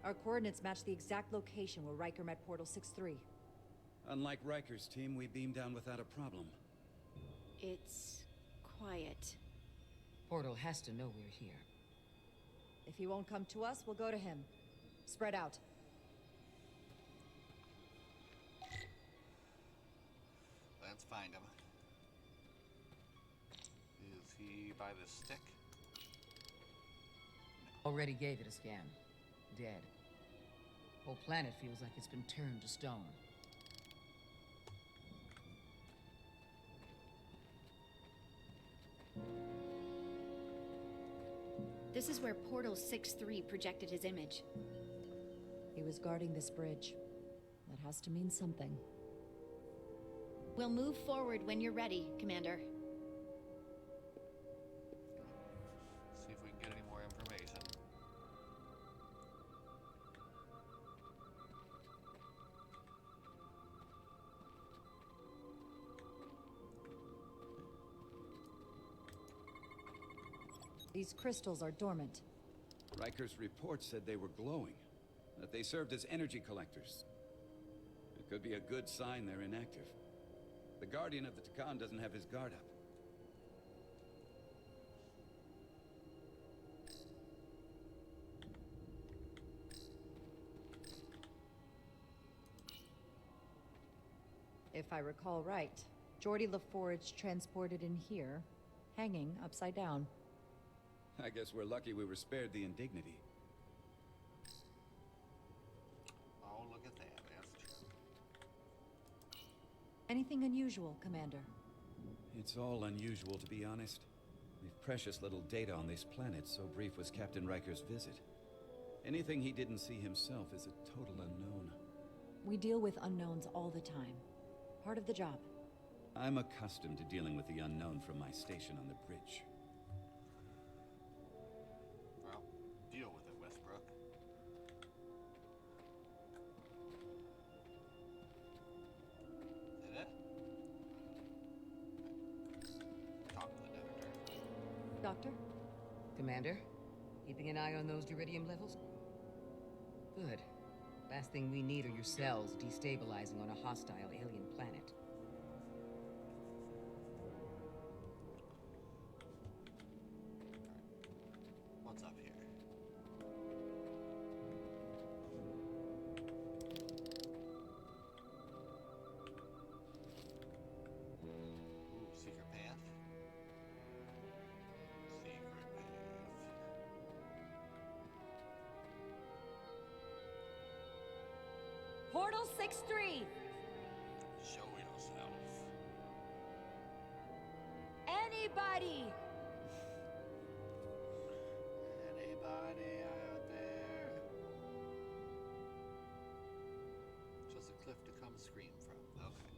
Our coordinates match the exact location where Riker met Portal 6-3. Unlike Riker's team, we beamed down without a problem. It's quiet. Portal has to know we're here. If he won't come to us, we'll go to him. Spread out. Let's find him. Is he by the stick? Already gave it a scan. Dead. Whole planet feels like it's been turned to stone. This is where Portal 6-3 projected his image. He was guarding this bridge. That has to mean something. We'll move forward when you're ready, Commander. See if we can get any more information. These crystals are dormant. Riker's report said they were glowing, that they served as energy collectors. It could be a good sign they're inactive. The Guardian of the Takan doesn't have his guard up. If I recall right, Geordi LaForge transported in here, hanging upside down. I guess we're lucky we were spared the indignity. Oh, look at that. That's true. Anything unusual, Commander? It's all unusual, to be honest. We've precious little data on this planet, so brief was Captain Riker's visit. Anything he didn't see himself is a total unknown. We deal with unknowns all the time. Part of the job. I'm accustomed to dealing with the unknown from my station on the bridge. Well, deal with it, Westbrook. Is that it? Talk to the doctor. Doctor? Commander, keeping an eye on those uridium levels? Good. Last thing we need are your cells destabilizing on a hostile alien planet. What's up here? Ooh, secret path. Secret path. Portal 6-3! Show yourself. Anybody! Anybody out there? Just a cliff to come scream from. Okay.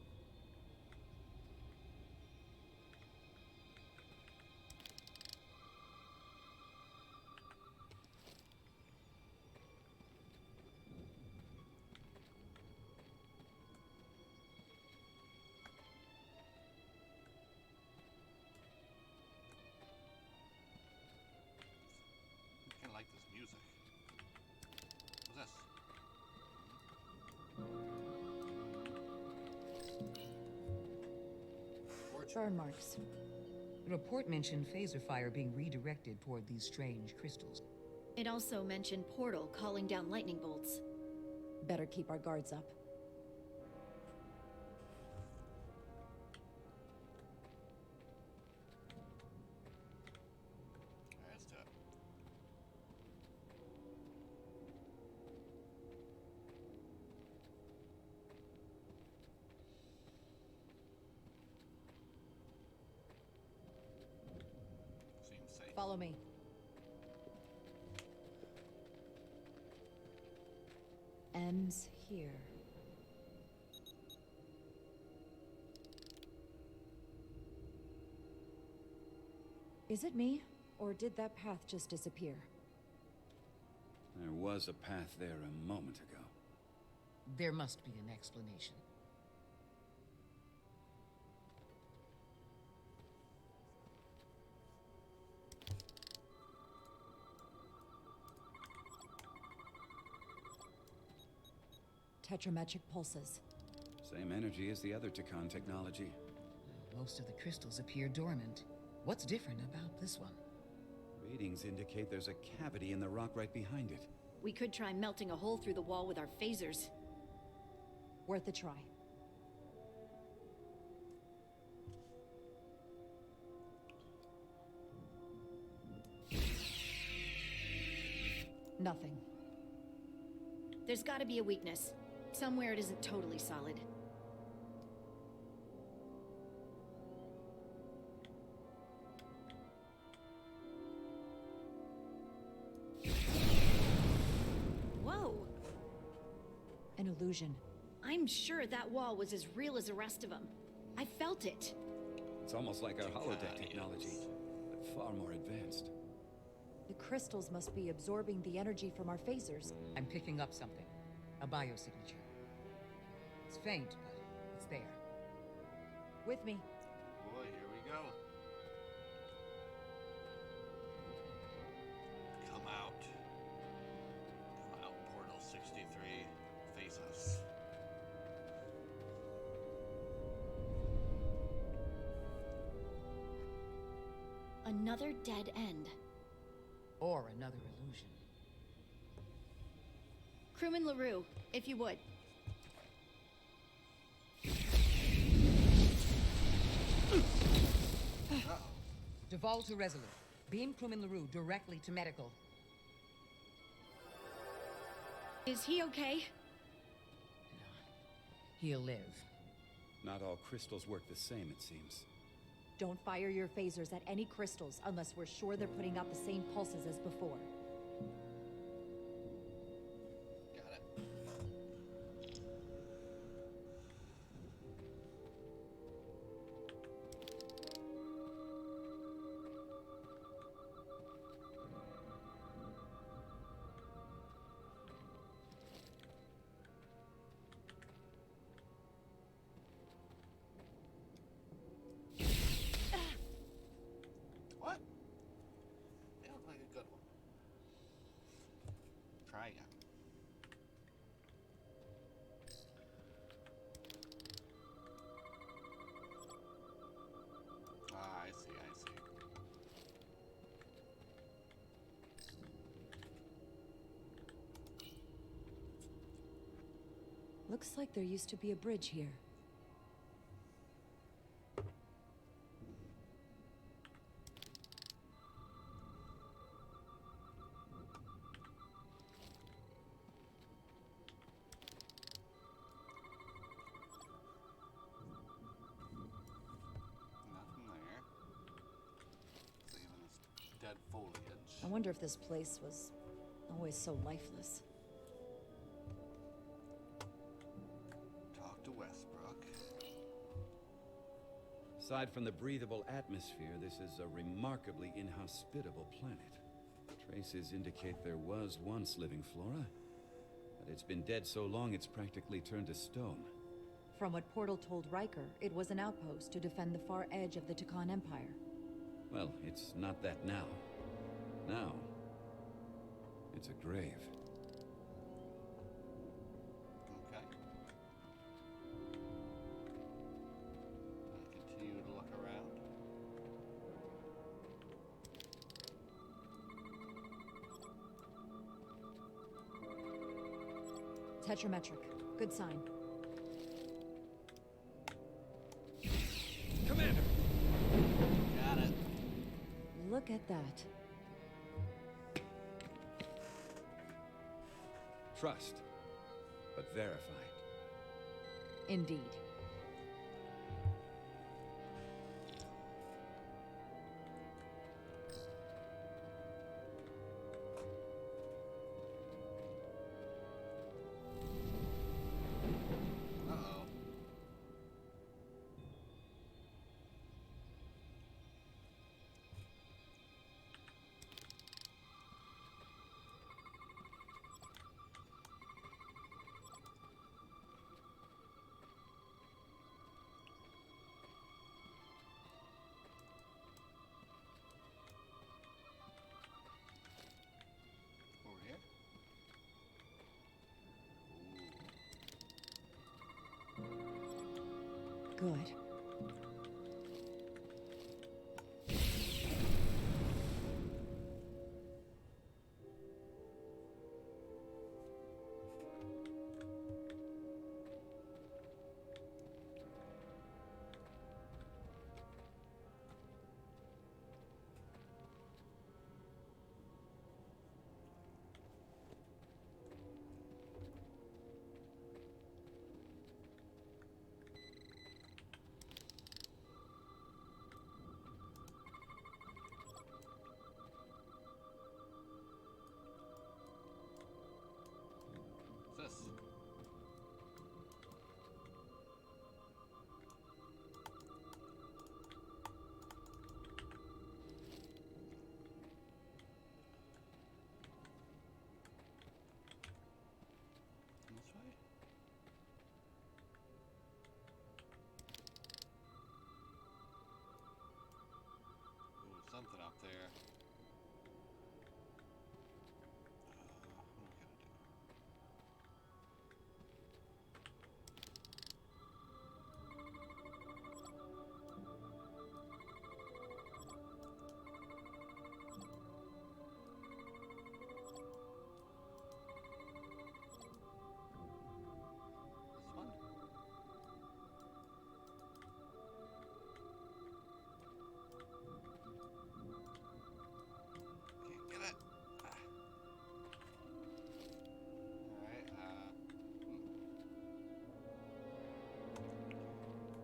I kind of like this music. What's this? Burn marks. The report mentioned phaser fire being redirected toward these strange crystals. It also mentioned Portal calling down lightning bolts. Better keep our guards up. That's tough. Seems safe. Follow me. Ends here. Is it me, or did that path just disappear? There was a path there a moment ago. There must be an explanation. Tetrametric pulses. Same energy as the other Takan technology. Most of the crystals appear dormant. What's different about this one? Readings indicate there's a cavity in the rock right behind it. We could try melting a hole through the wall with our phasers. Worth a try. Nothing. There's gotta be a weakness. Somewhere it isn't totally solid. Whoa! An illusion. I'm sure that wall was as real as the rest of them. I felt it. It's almost like our holodeck technology, but far more advanced. The crystals must be absorbing the energy from our phasers. I'm picking up something. A biosignature. It's faint, but it's there. With me. Boy, here we go. Come out. Come out, Portal 63. Face us. Another dead end. Or another illusion. Crewman LaRue, if you would. Duval to Resolute. Beam crewman LaRue directly to medical. Is he okay? He'll live. Not all crystals work the same, it seems. Don't fire your phasers at any crystals unless we're sure they're putting out the same pulses as before. Got it. What? They look like a good one. Try again. Ah, I see, I see. Looks like there used to be a bridge here. Nothing there. Even this dead foliage. I wonder if this place was always so lifeless. Talk to Westbrook. Aside from the breathable atmosphere, this is a remarkably inhospitable planet. Traces indicate there was once living flora, but it's been dead so long it's practically turned to stone. From what Portal told Riker, it was an outpost to defend the far edge of the Takan Empire. Well, it's not that now. Now, it's a grave. Okay. I continue to look around. Tetrametric. Good sign. Commander! Got it. Look at that. Trust, but verify. Indeed. Uh-oh. Good. What's this? This way? Ooh, something up there. What am I gonna do? This one? Can't get it. Ah. Alright,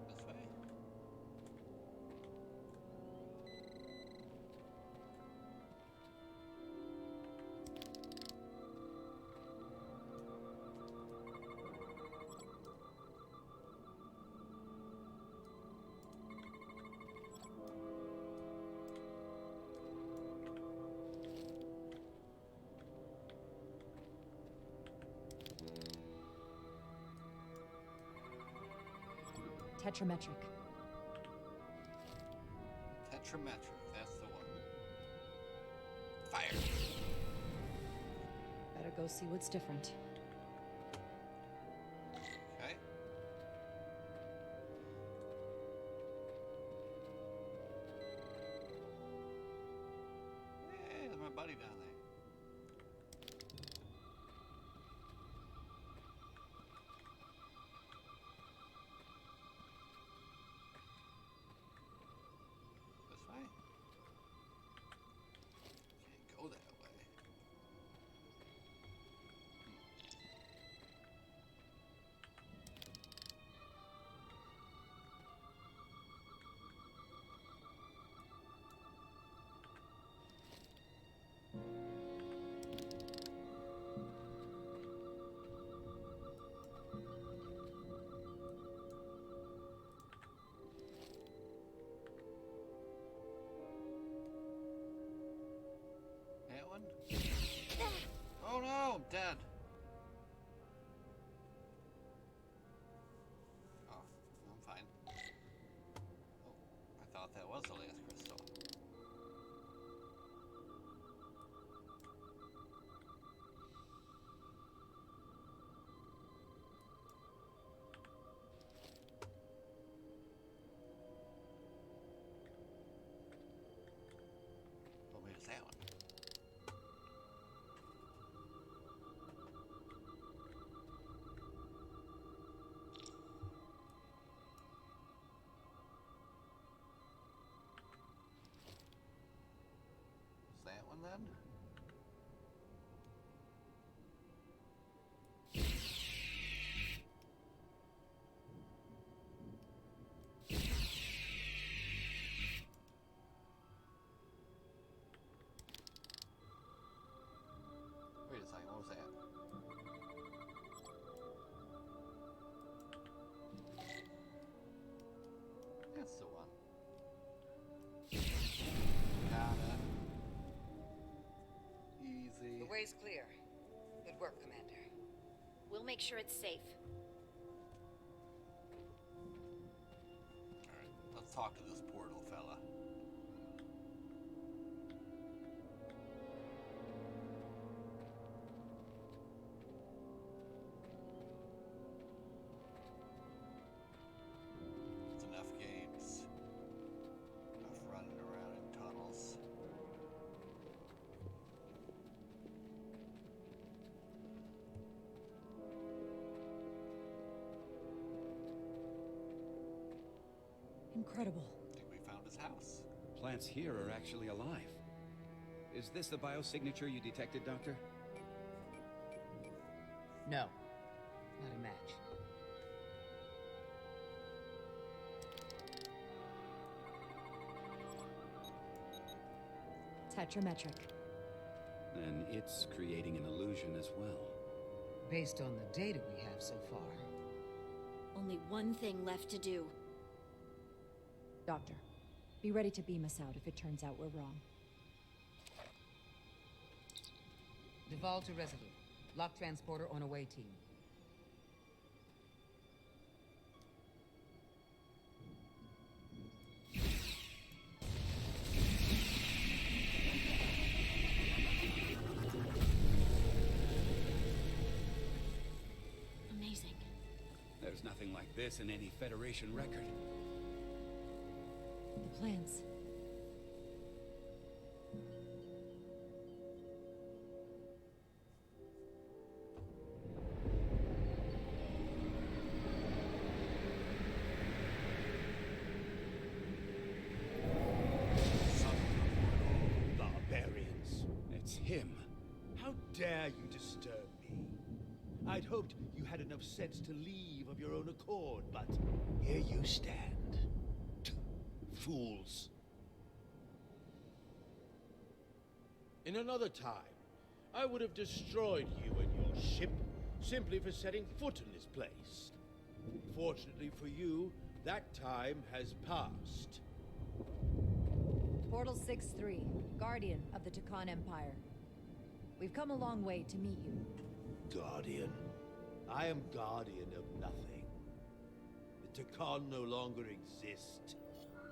This way? Tetrametric. Tetrametric, that's the one. Fire! Better go see what's different. Okay. Hey, there's my buddy down there. This way? Can't go that way. That one? Oh no, I'm dead. Oh, I'm fine. Oh, I thought that was the last crystal. Oh, wait, is that one? Is that one then? Wait a second, what was that? That's the one. Got it. Easy. The way's clear. Good work, Commander. We'll make sure it's safe. Alright, let's talk to this portal fella. Incredible. I think we found his house. The plants here are actually alive. Is this the biosignature you detected, Doctor? No. Not a match. Tetrametric. Then it's creating an illusion as well. Based on the data we have so far. Only one thing left to do. Doctor, be ready to beam us out if it turns out we're wrong. Devolve to Resolute. Lock transporter on away team. Amazing. There's nothing like this in any Federation record. The plans. Barbarians. It's him. How dare you disturb me? I'd hoped you had enough sense to leave of your own accord, but here you stand. Fools. In another time, I would have destroyed you and your ship simply for setting foot in this place. Fortunately for you, that time has passed. Portal 6-3, Guardian of the Takan Empire. We've come a long way to meet you. Guardian. I am guardian of nothing. The Takan no longer exist.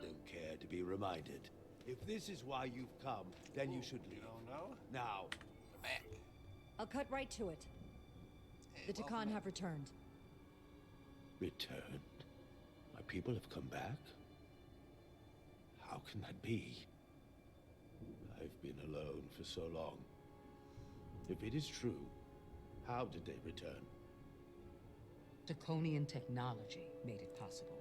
Don't care to be reminded. If this is why you've come, then you should leave. You don't know? Now. We're back. I'll cut right to it. Hey, The Takan welcome in. have returned. Returned? My people have come back? How can that be? I've been alone for so long. If it is true, how did they return? Draconian technology made it possible.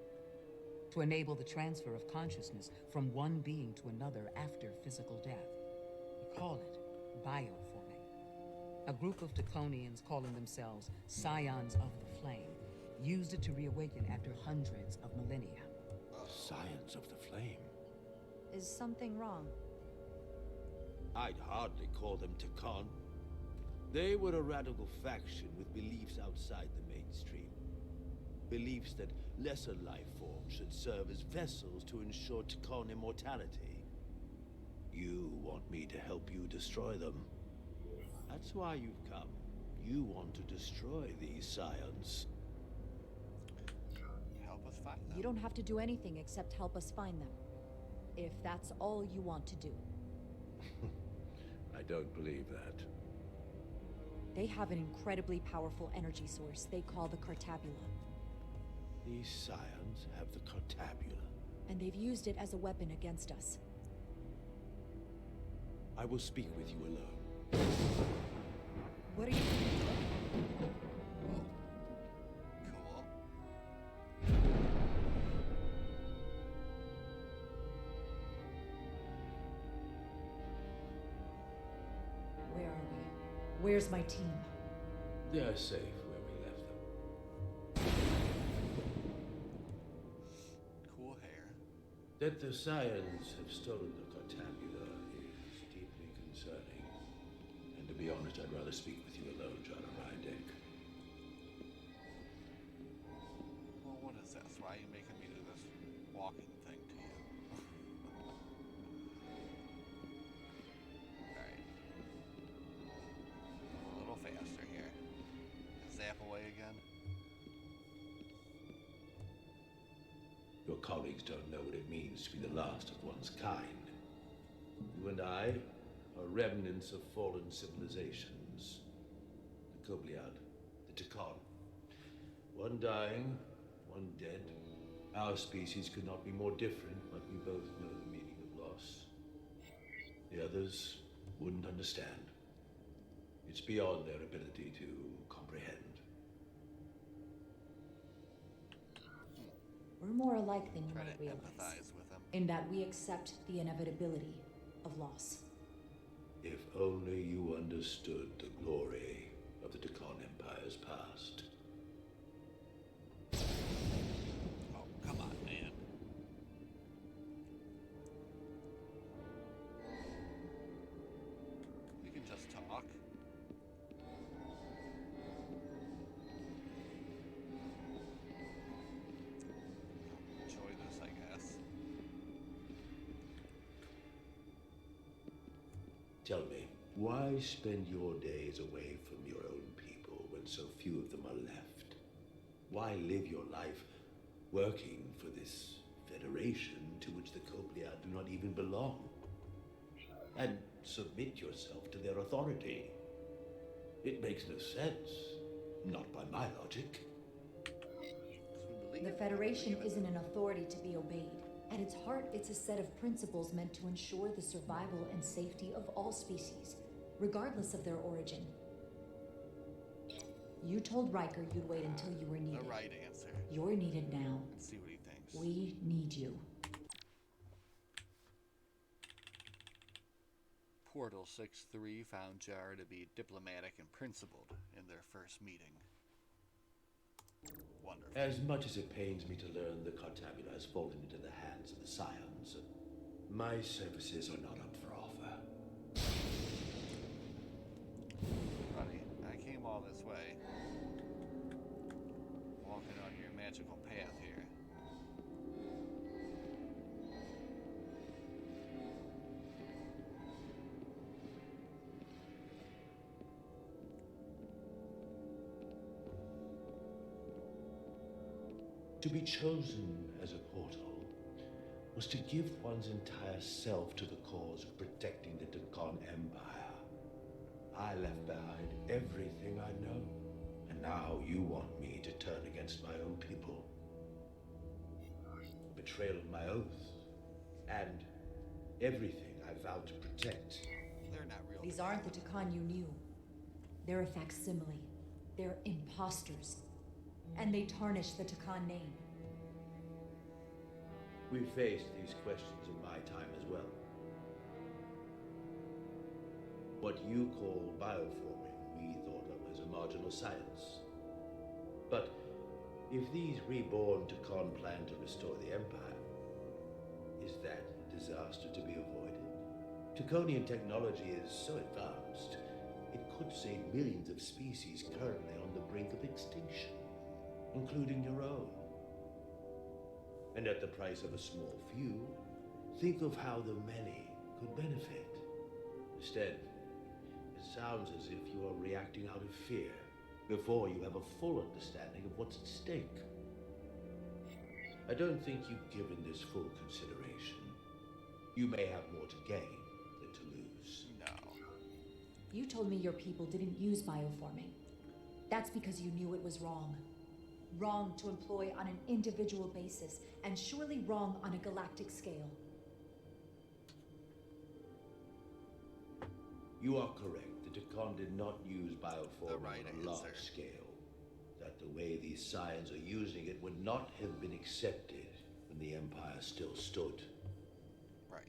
To enable the transfer of consciousness from one being to another after physical death. We call it bioforming. A group of Draconians calling themselves Scions of the Flame used it to reawaken after hundreds of millennia. Scions of the Flame. Is something wrong? I'd hardly call them Takan. They were a radical faction with beliefs outside the mainstream. Beliefs that lesser life forms should serve as vessels to ensure Takan immortality. You want me to help you destroy them. That's why you've come. You want to destroy these scions. Help us find them. You don't have to do anything except help us find them. If that's all you want to do. I don't believe that. They have an incredibly powerful energy source they call the Cartabula. These scions have the Cartabula. And they've used it as a weapon against us. I will speak with you alone. What are you... Cool. Where are we? Where's my team? They are safe where we left them. Cool hair. That the scions have stolen the Cartabula is deeply concerning. And to be honest, I'd rather speak with you alone, John Rydeck. Well, what is this? Why are you making me do this walking thing to you? Alright. A little faster here. Zap away again. Your colleagues don't know what it means to be the last of one's kind. You and I are remnants of fallen civilizations. The Kobliad, the Takan. One dying, one dead. Our species could not be more different, but we both know the meaning of loss. The others wouldn't understand. It's beyond their ability to comprehend. We're more alike than you Try might to realize, empathize with him. in that we accept the inevitability of loss. If only you understood the glory of the Deccan Empire's past. Oh, come on, man. We can just talk. Enjoy this, I guess. Tell me, why spend your days away from your own people when so few of them are left? Why live your life working for this federation to which the Coplia do not even belong? And submit yourself to their authority? It makes no sense. Not by my logic. The Federation isn't an authority to be obeyed. At its heart, it's a set of principles meant to ensure the survival and safety of all species, regardless of their origin. You told Riker you'd wait until you were needed. The right answer. You're needed now. Let's see what he thinks. We need you. Portal 6-3 found Jar to be diplomatic and principled in their first meeting. Wonderful. As much as it pains me to learn the Cartabula has fallen into the hands of the Scions, my services are not up for offer. Buddy, I came all this way. Walking on your magical path here. To be chosen as a portal was to give one's entire self to the cause of protecting the Deccan Empire. I left behind everything I know, and now you want me to turn against my own people. A betrayal of my oath, and everything I vowed to protect. They're not real. These aren't the Takan you knew. They're a facsimile. They're imposters. And they tarnish the Takan name. We faced these questions in my time as well. What you call bioforming, we thought of as a marginal science. But if these reborn Takan plan to restore the Empire, is that a disaster to be avoided? Taconian technology is so advanced, it could save millions of species currently on the brink of extinction, including your own. And at the price of a small few, think of how the many could benefit. Instead, it sounds as if you are reacting out of fear before you have a full understanding of what's at stake. I don't think you've given this full consideration. You may have more to gain than to lose. No. You told me your people didn't use bioforming. That's because you knew it was wrong. Wrong to employ on an individual basis, and surely wrong on a galactic scale. You are correct. The Deccan did not use bioforming right on a large answer. scale. That the way these Scions are using it would not have been accepted when the Empire still stood. Right.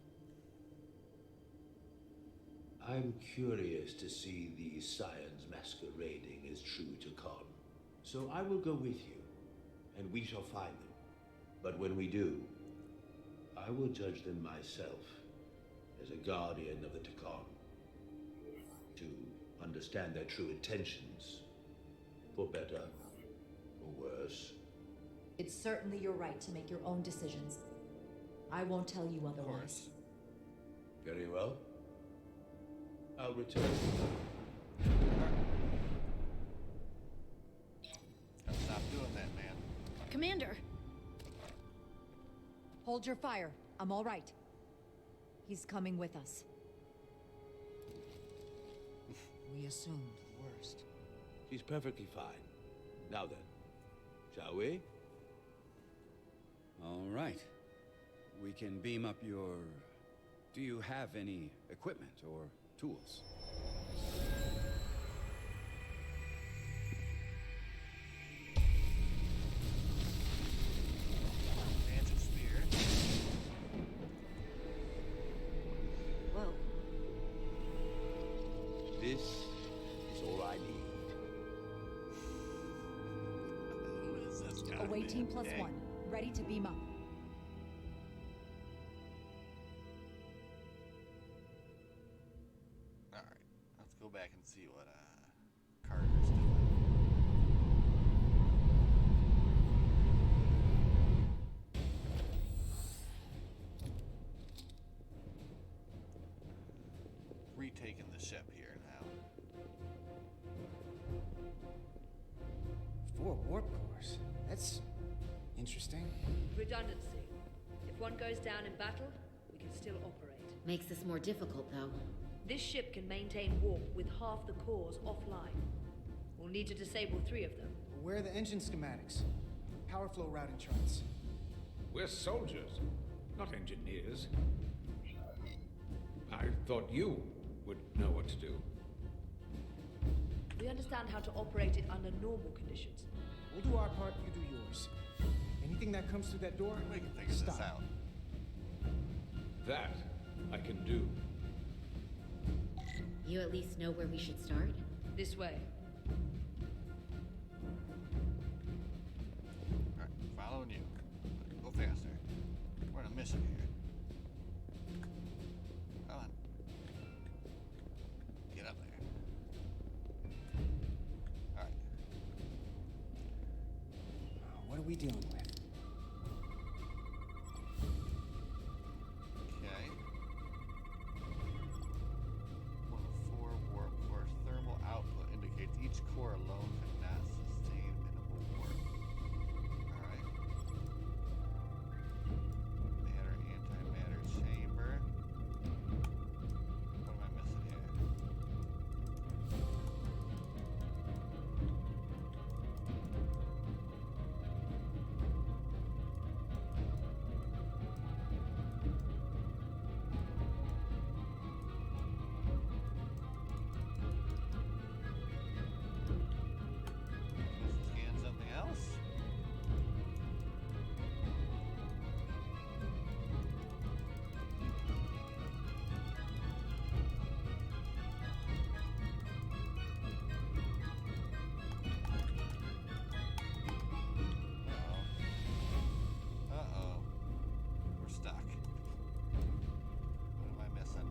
I'm curious to see these Scions masquerading as true Deccan. So I will go with you, and we shall find them. But when we do, I will judge them myself as a guardian of the Deccan, to understand their true intentions, for better or worse. It's certainly your right to make your own decisions. I won't tell you Of otherwise. course. Very well. I'll return. Stop doing that, man. Commander! Hold your fire. I'm all right. He's coming with us. We assumed the worst. She's perfectly fine. Now then, shall we? All right. We can beam up your... Do you have any equipment or tools? This is all I need. Who is this guy? Away team plus Dang. 1. Ready to beam up. Alright, let's go back and see what Carter's doing. Retaking the ship here now. 4 warp cores. That's interesting. Redundancy. If one goes down in battle, we can still operate. Makes this more difficult, though. This ship can maintain warp with half the cores offline. We'll need to disable 3 of them. Where are the engine schematics? Power flow routing charts. We're soldiers, not engineers. I thought you would know what to do. We understand how to operate it under normal conditions. We'll do our part, you do yours. Anything that comes through that door, We can figure stop. this out. That I can do. You at least know where we should start? This way. Alright, following you. Go faster. We're on a mission here. Come on. Get up there. Alright. What are we dealing with? Okay. 1 of 4 warp cores. Thermal output indicates each core alone cannot sustain minimal warp. Alright. Matter, antimatter chamber. What am I missing here? Scan something else? Uh-oh. Uh-oh. We're stuck. What am I missing?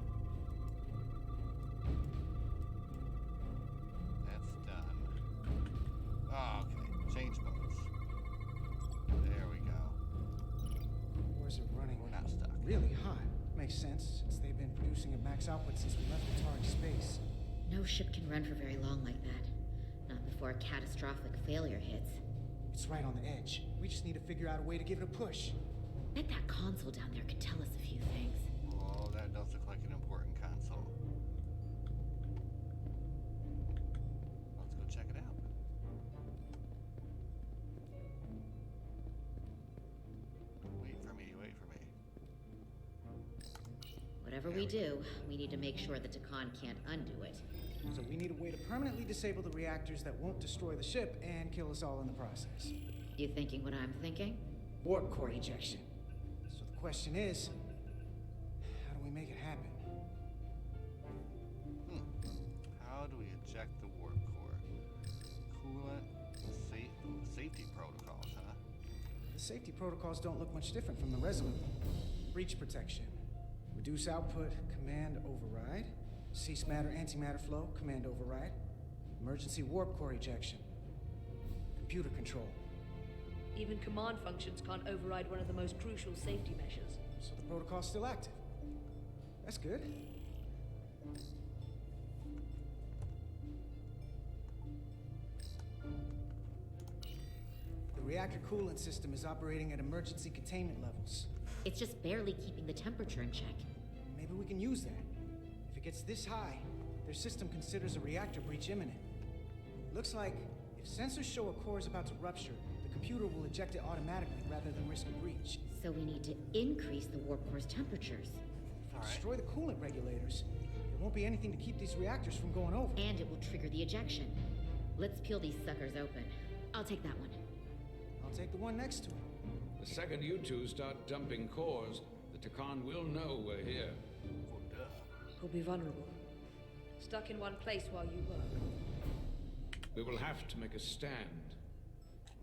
That's done. Oh, okay. Change modes. There we go. Cores are running We're not stuck. really hot. Makes sense, since they've been producing at max output since we left the Taric space. No ship can run for very long like that. Not before a catastrophic failure hits. It's right on the edge. We just need to figure out a way to give it a push. Bet that console down there could tell us a few things. Oh, that does look like an important console. Let's go check it out. Wait for me, wait for me. Whatever we do, we need to make sure the Takan can't undo it. So we need a way to permanently disable the reactors that won't destroy the ship and kill us all in the process. You thinking what I'm thinking? Warp core ejection. So the question is, how do we make it happen? How do we eject the warp core? Coolant, safety protocols, huh? The safety protocols don't look much different from the Resolute. Breach protection. Reduce output, command override. Cease matter, antimatter flow, command override. Emergency warp core ejection. Computer control. Even command functions can't override one of the most crucial safety measures. So the protocol's still active. That's good. The reactor coolant system is operating at emergency containment levels. It's just barely keeping the temperature in check. Maybe we can use that. If it gets this high, their system considers a reactor breach imminent. Looks like if sensors show a core is about to rupture, the computer will eject it automatically rather than risk a breach. So we need to increase the warp core's temperatures. If we destroy the coolant regulators, there won't be anything to keep these reactors from going over. And it will trigger the ejection. Let's peel these suckers open. I'll take that one. I'll take the one next to it. The second you two start dumping cores, the Takan will know we're here. We'll be vulnerable. Stuck in one place while you work. We will have to make a stand.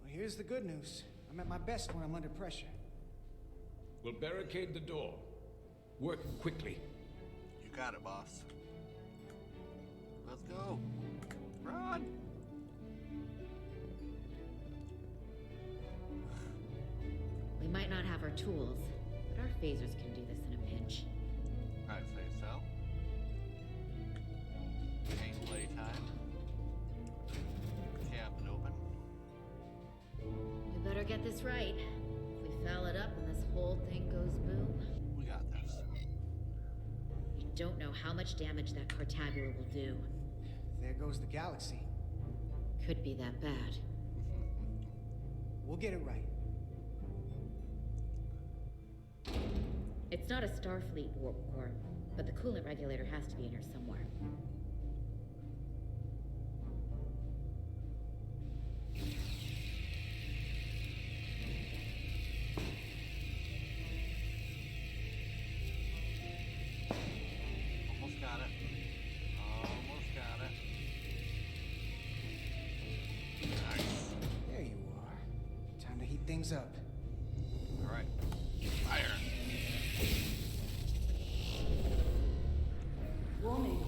Well, here's the good news. I'm at my best when I'm under pressure. We'll barricade the door. Work quickly. You got it, boss. Let's go. Run! We might not have our tools, but our phasers can do this in a pinch. I'd say so. Gameplay time. Cabin open. We better get this right. If we foul it up and this whole thing goes boom, We got this. we don't know how much damage that Cartabula will do. There goes the galaxy. Could be that bad. We'll get it right. It's not a Starfleet warp core, but the coolant regulator has to be in here somewhere. Almost got it. Almost got it. Nice. There you are. Time to heat things up. All right. Fire. Warning.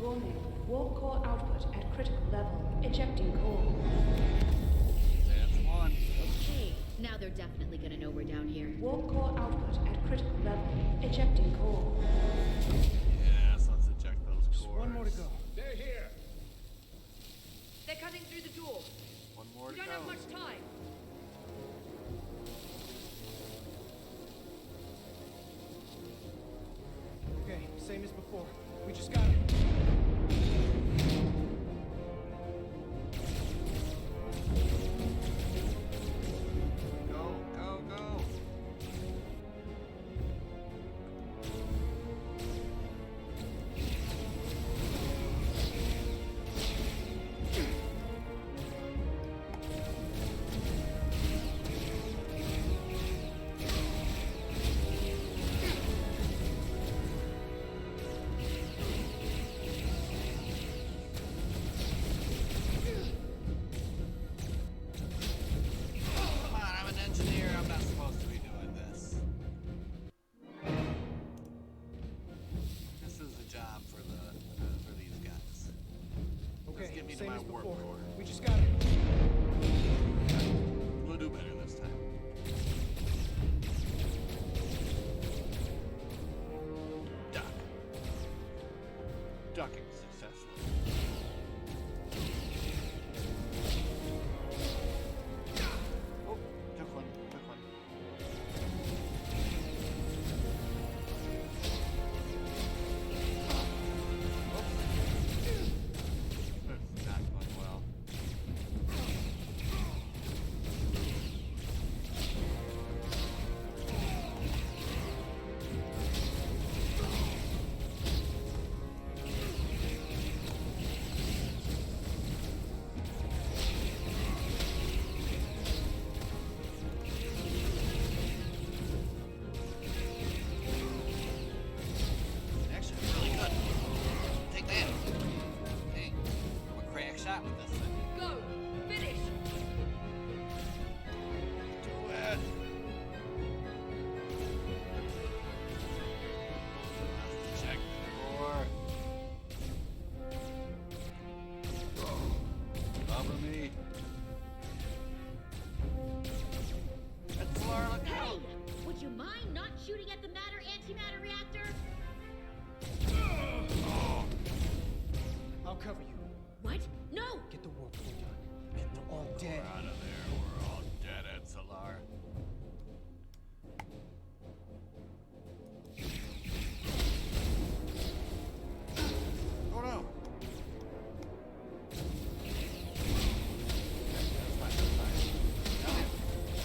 Warning. Warp core output at critical level. Ejecting core. That's one. Okay, now they're definitely gonna know we're down here. Warp core output at critical level. Ejecting core. Yes, let's eject those Just cores. one more to go. They're here. They're cutting through the door. One more We to don't go. have much time. Okay, same as before. We just got it. Go, go, go. Come on, I'm an engineer. I'm not supposed to be doing this. This is a job for these guys. Okay, get me to same my as warp before. core. We just got it. We'll do better this time. Duck. Ducking successfully. Oh, took one, took one. That's not going well. Actually, really good. Take that. Hey, I'm a crack shot with this thing. Go. Finish. Do it. Check the door. Cover me. That's Laura, look Hey! out. Would you mind not shooting at the matter-antimatter reactor? I'll cover you. What? No! Get the warp core done. We're all dead. We're out of there. We're all dead at Solar. Oh no! That's fine, that's fine. Down here.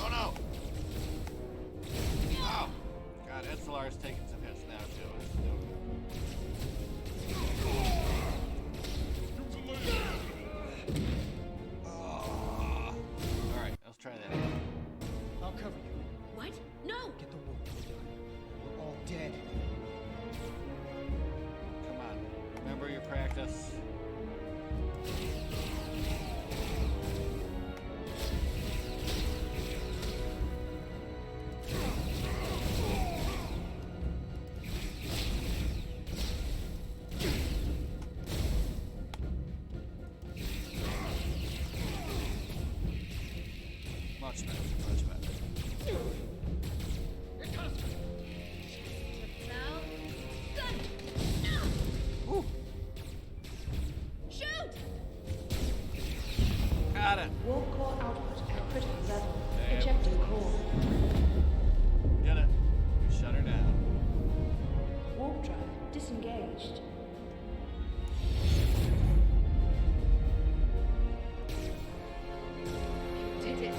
Oh no! Oh! God, Ed Solar's taking some hits now too. It's no Alright, let's try that again. I'll cover you. What? No! Get the warp core done. We're all dead. Come on. Remember your practice. disengaged. You did it.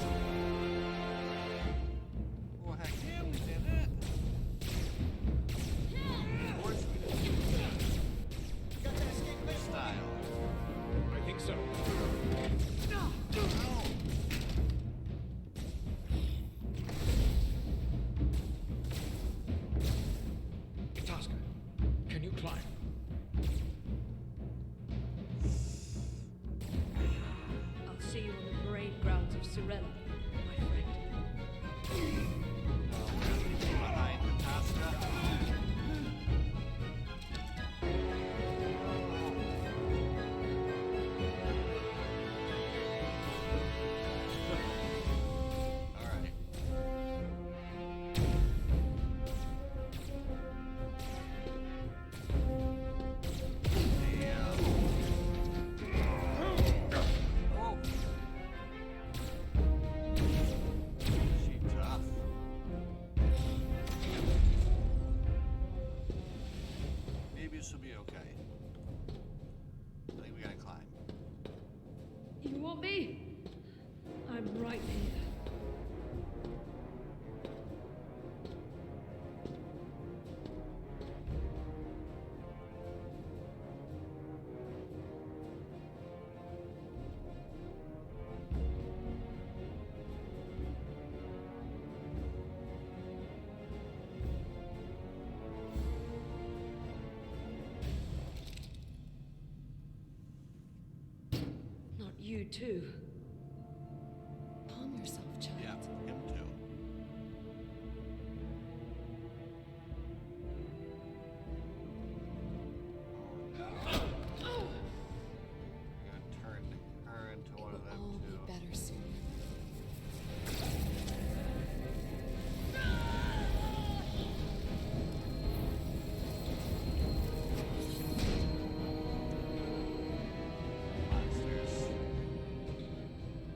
Well, heck yeah, we did it. Of course we did it. Got that escape plan? Style. I think so. No. Itaska, can you climb? I'll see you on the parade grounds of Sorella, my friend. Behind Natasha. Alright. Oh. She tough. Maybe this will be okay. I think we gotta climb. You want me? I'm right here. Not you too. Calm yourself, child. Yeah, him too. We're gonna turn her into one of them All too. be better soon. Monsters.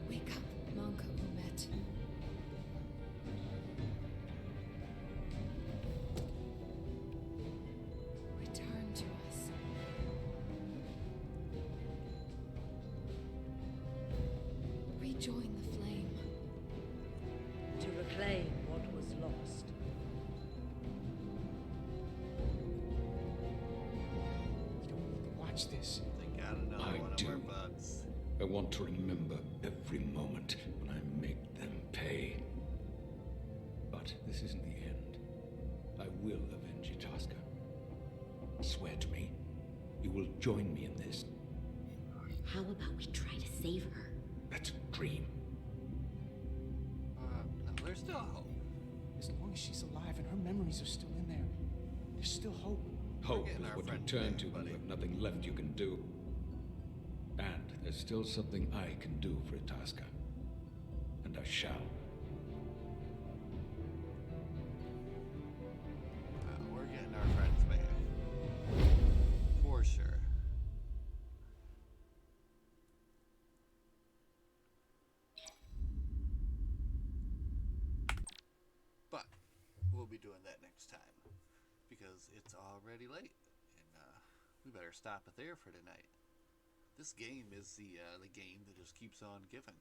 Wake up, Monka Umet. Return to us. Rejoin the flame. To reclaim what was lost. You don't need to watch this. They got another I one do. of our bugs. I want to remember every moment when I make them pay. But this isn't the end. I will avenge Itaska. Swear to me, you will join me in this. How about we try to save her? That's a dream. No, there's still hope. As long as she's alive and her memories are still in there, there's still hope. Hope getting is our what you friend turn back, to when buddy. you have nothing left you can do. And there's still something I can do for Itaska. And I shall. We're getting our friends back. For sure. But we'll be doing that next time. Because it's already late. And we better stop it there for tonight. This game is the game that just keeps on giving.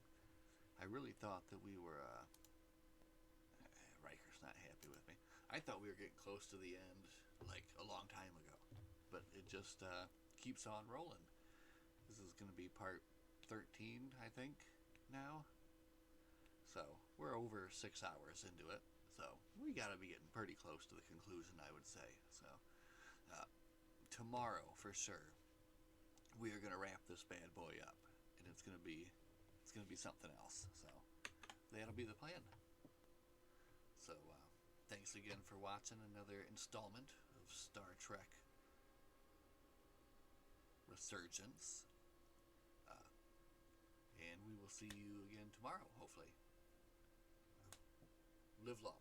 I really thought that we were, Riker's not happy with me. I thought we were getting close to the end, like, a long time ago. But it just, keeps on rolling. This is gonna be part 13, I think, now. So, we're over 6 hours into it. So, we gotta be getting pretty close to the conclusion, I would say. So, tomorrow, for sure, we are gonna wrap this bad boy up, and it's gonna be something else. So that'll be the plan. So thanks again for watching another installment of Star Trek Resurgence, and we will see you again tomorrow, hopefully. Live long.